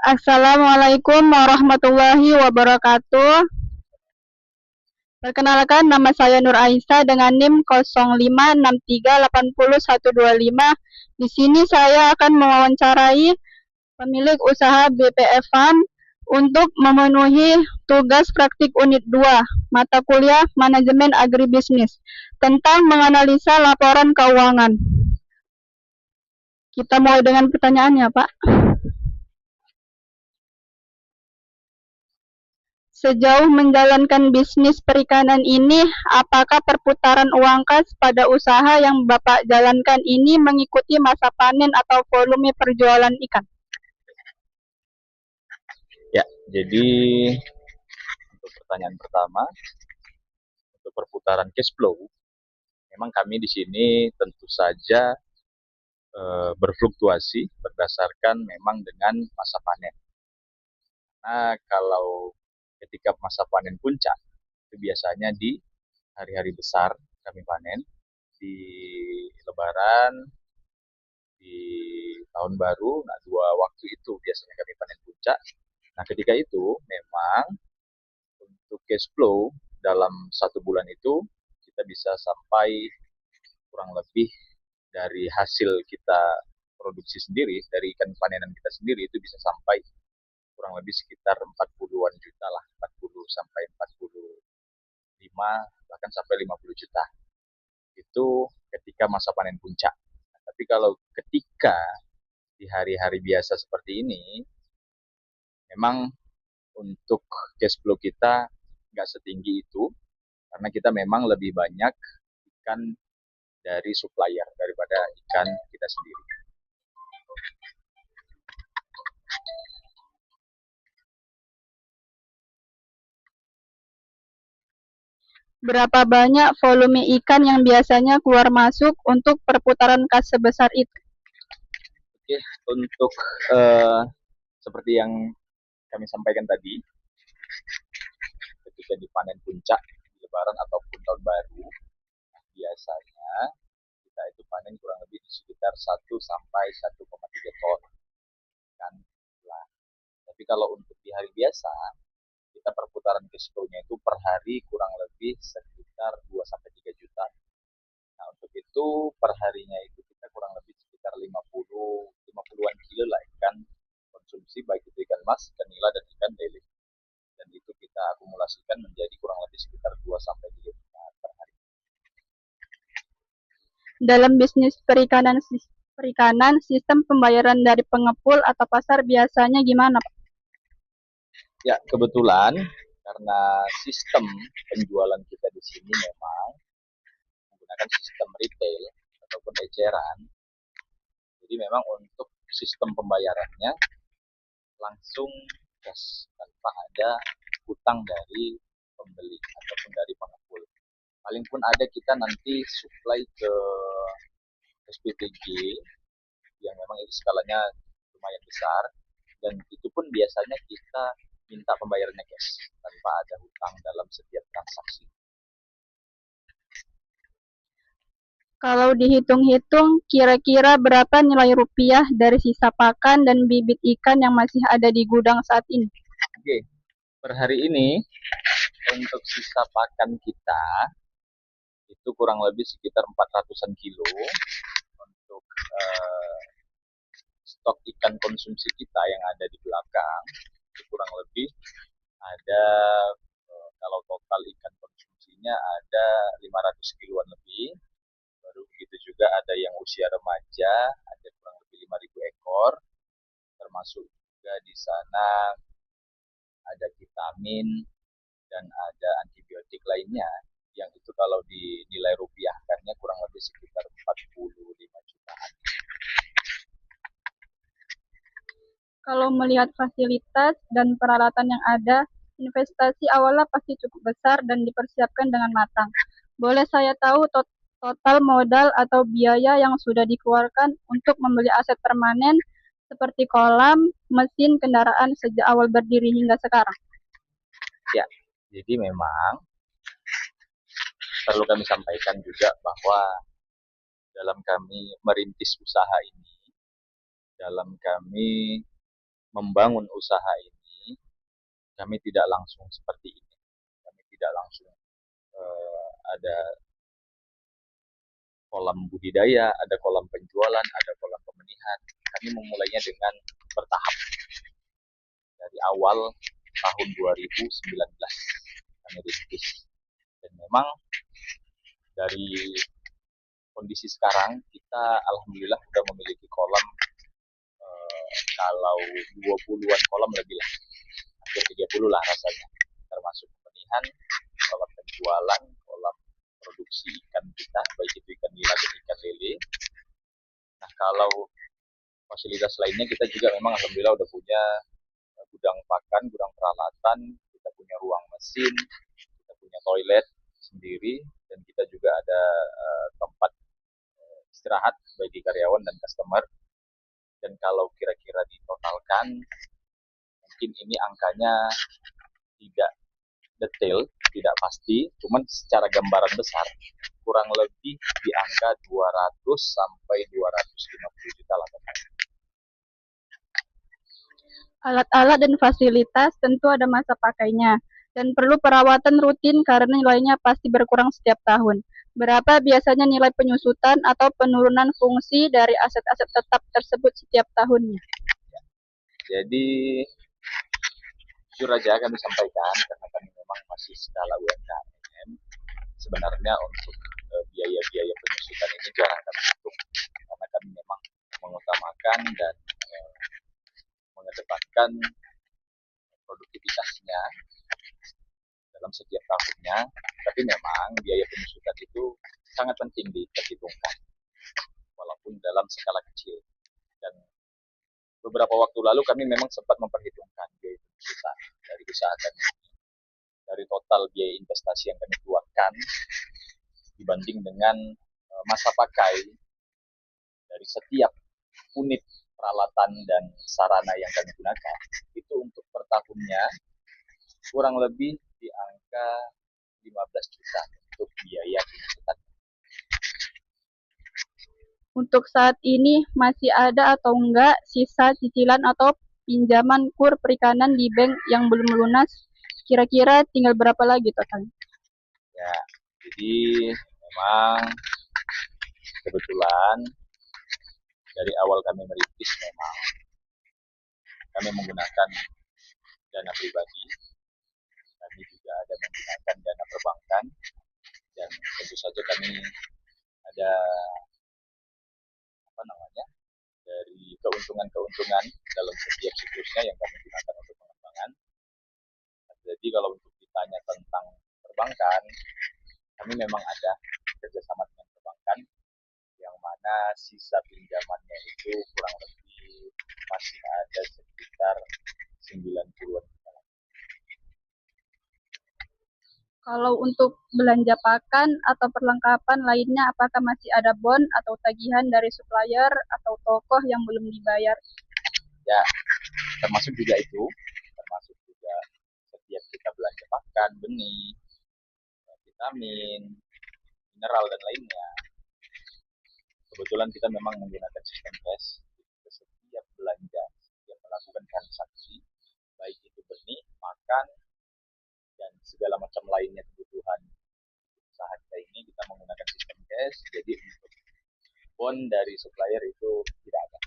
Assalamualaikum warahmatullahi wabarakatuh. Perkenalkan, nama saya Nur Aisyah dengan NIM 0563800125. Di sini saya akan mewawancarai pemilik usaha BPF Farm untuk memenuhi tugas praktik unit 2 mata kuliah Manajemen Agribisnis tentang menganalisa laporan keuangan. Kita mulai dengan pertanyaannya, Pak. Sejauh menjalankan bisnis perikanan ini, apakah perputaran uang kas pada usaha yang Bapak jalankan ini mengikuti masa panen atau volume perjualan ikan? Ya, jadi untuk pertanyaan pertama, untuk perputaran cash flow, memang kami di sini tentu saja berfluktuasi berdasarkan memang dengan masa panen. Nah, kalau ketika masa panen puncak, itu biasanya di hari-hari besar kami panen, di Lebaran, di tahun baru. Nah, dua waktu itu biasanya kami panen puncak. Nah, ketika itu memang untuk cash flow dalam satu bulan itu kita bisa sampai kurang lebih dari hasil kita produksi sendiri, dari ikan panenan kita sendiri itu bisa sampai kurang lebih sekitar 40-an juta lah, 40 sampai 45 bahkan sampai 50 juta. Itu ketika masa panen puncak. Nah, tapi kalau ketika di hari-hari biasa seperti ini, memang untuk cash flow kita nggak setinggi itu, karena kita memang lebih banyak ikan dari supplier daripada ikan kita sendiri. Berapa banyak volume ikan yang biasanya keluar masuk untuk perputaran kas sebesar itu? Oke, untuk seperti yang kami sampaikan tadi, ketika dipanen puncak di Lebaran ataupun tahun baru, biasanya kita itu panen kurang lebih di sekitar 1 sampai 1,3 ton kan. Nah, tapi kalau untuk di hari biasa, kita perputaran cash flow-nya itu per hari kurang lebih sekitar 2 sampai 3 juta. Nah, untuk itu per harinya itu kita kurang lebih sekitar 50-an kilo lah ikan konsumsi, baik itu ikan mas, ikan nila, dan ikan lele. Dan itu kita akumulasikan menjadi kurang lebih sekitar 2 sampai 3 juta per hari. Dalam bisnis perikanan, sistem pembayaran dari pengepul atau pasar biasanya gimana, Pak? Ya, kebetulan karena sistem penjualan kita di sini memang menggunakan sistem retail ataupun eceran. Jadi memang untuk sistem pembayarannya langsung cash tanpa ada hutang dari pembeli ataupun dari pengepul. Paling pun ada kita nanti supply ke SPTG yang memang skalanya lumayan besar, dan itu pun biasanya kita minta pembayarannya cash tanpa ada hutang dalam setiap transaksi. Kalau dihitung-hitung, kira-kira berapa nilai rupiah dari sisa pakan dan bibit ikan yang masih ada di gudang saat ini? Oke, per hari ini untuk sisa pakan kita itu kurang lebih sekitar 400-an kilo. Untuk stok ikan konsumsi kita yang ada di belakang itu kurang lebih ada, kalau total ikan konsumsinya ada 500 kiloan lebih. Baru begitu juga ada yang usia remaja, ada kurang lebih 5.000 ekor, termasuk juga di sana ada vitamin dan ada antibiotik lainnya, yang itu kalau dinilai rupiahkannya kurang lebih sekitar 45 jutaan. Kalau melihat fasilitas dan peralatan yang ada, investasi awalnya pasti cukup besar dan dipersiapkan dengan matang. Boleh saya tahu total modal atau biaya yang sudah dikeluarkan untuk membeli aset permanen seperti kolam, mesin, kendaraan sejak awal berdiri hingga sekarang? Ya, jadi memang perlu kami sampaikan juga bahwa dalam kami merintis usaha ini, dalam kami membangun usaha ini, kami tidak langsung seperti ini. Kami tidak langsung ada kolam budidaya, ada kolam penjualan, ada kolam pemenihan. Kami memulainya dengan bertahap dari awal tahun 2019 kami rintis. Dan memang dari kondisi sekarang kita alhamdulillah sudah memiliki kolam kalau 20-an kolam lebih lah, hampir 30 lah rasanya, termasuk pemenihan, kolam penjualan, kolam produksi ikan kita, baik itu ikan nila dan ikan lele. Nah, kalau fasilitas lainnya kita juga memang alhamdulillah udah punya gudang pakan, gudang peralatan, kita punya ruang mesin, kita punya toilet sendiri, dan kita juga ada tempat istirahat bagi karyawan dan customer. Dan kalau kira-kira ditotalkan, mungkin ini angkanya tidak detail, tidak pasti, cuman secara gambaran besar kurang lebih di angka 200 sampai 250 juta lah total. Alat-alat dan fasilitas tentu ada masa pakainya dan perlu perawatan rutin karena nilainya pasti berkurang setiap tahun. Berapa biasanya nilai penyusutan atau penurunan fungsi dari aset-aset tetap tersebut setiap tahunnya? Jadi jujur aja kami sampaikan, karena kami memang masih skala UMKM, sebenarnya untuk biaya-biaya penyusutan ini jarang kami hitung, karena kami memang mengutamakan dan mengedepankan produktivitasnya dalam setiap tahunnya. Tapi memang biaya penyusutan itu sangat penting diperhitungkan, walaupun dalam skala kecil. Dan beberapa waktu lalu kami memang sempat memperhitungkan biaya penyusutan dari usaha kami, dari total biaya investasi yang kami keluarkan dibanding dengan masa pakai dari setiap unit peralatan dan sarana yang kami gunakan, itu untuk per tahunnya kurang lebih di angka 15 juta untuk biaya penyusutan. Untuk saat ini masih ada atau enggak sisa cicilan atau pinjaman kur perikanan di bank yang belum lunas? Kira-kira tinggal berapa lagi total? Ya, jadi memang kebetulan dari awal kami merintis memang kami menggunakan dana pribadi, kami juga ada menggunakan dana perbankan, dan tentu saja kami ada dari keuntungan-keuntungan dalam setiap siklusnya yang kami gunakan untuk pengembangan. Jadi kalau untuk ditanya tentang perbankan, kami memang ada kerjasama dengan perbankan, yang mana sisa pinjamannya itu kurang lebih masih ada sekitar 90-an. Kalau untuk belanja pakan atau perlengkapan lainnya, apakah masih ada bon atau tagihan dari supplier atau tokoh yang belum dibayar? Ya, termasuk juga itu, termasuk juga setiap kita belanja pakan, benih, vitamin, mineral, dan lainnya. Kebetulan kita memang menggunakan sistem cash, setiap belanja, setiap melakukan transaksi, baik itu benih, makan, dan segala macam lainnya kebutuhan usaha kita ini, kita menggunakan sistem cash. Jadi untuk bon dari supplier itu tidak ada.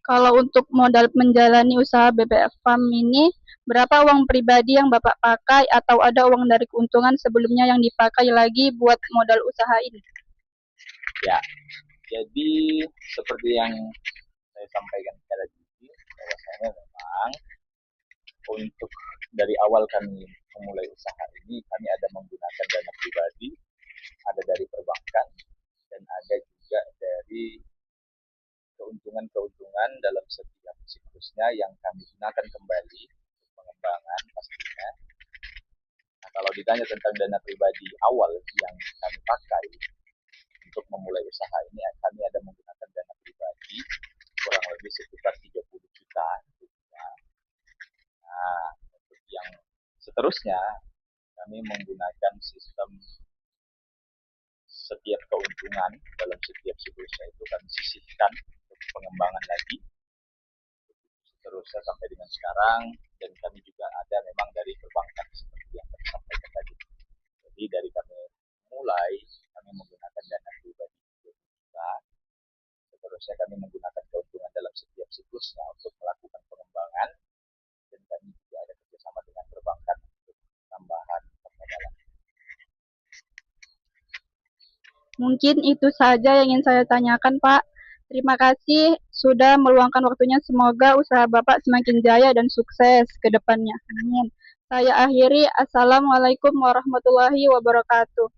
Kalau untuk modal menjalani usaha BBF Farm ini, berapa uang pribadi yang Bapak pakai atau ada uang dari keuntungan sebelumnya yang dipakai lagi buat modal usaha ini? Ya, jadi seperti yang saya sampaikan tadi, bahwasanya memang untuk dari awal kami memulai usaha ini, kami ada menggunakan dana pribadi, ada dari perbankan, dan ada juga dari keuntungan-keuntungan dalam setiap siklusnya yang kami gunakan kembali untuk pengembangan pastinya. Nah, kalau ditanya tentang dana pribadi awal yang kami pakai untuk memulai usaha ini, kami ada menggunakan dana pribadi kurang lebih sekitar 30 juta. Nah, untuk yang seterusnya, kami menggunakan sistem setiap keuntungan dalam setiap siklusnya itu kami sisihkan untuk pengembangan lagi. seterusnya sampai dengan sekarang, dan kami juga ada memang dari perbankan seperti yang kami sampaikan tadi. Jadi dari kami mulai kami menggunakan dana pribadi kita, seterusnya kami menggunakan keuntungan dalam setiap siklusnya untuk melakukan pengembangan, dan kami juga ada kerjasama dengan perbankan untuk tambahan permodalan. Mungkin itu saja yang ingin saya tanyakan, Pak. Terima kasih sudah meluangkan waktunya. Semoga usaha Bapak semakin jaya dan sukses ke depannya. Amin. Saya akhiri. Assalamualaikum warahmatullahi wabarakatuh.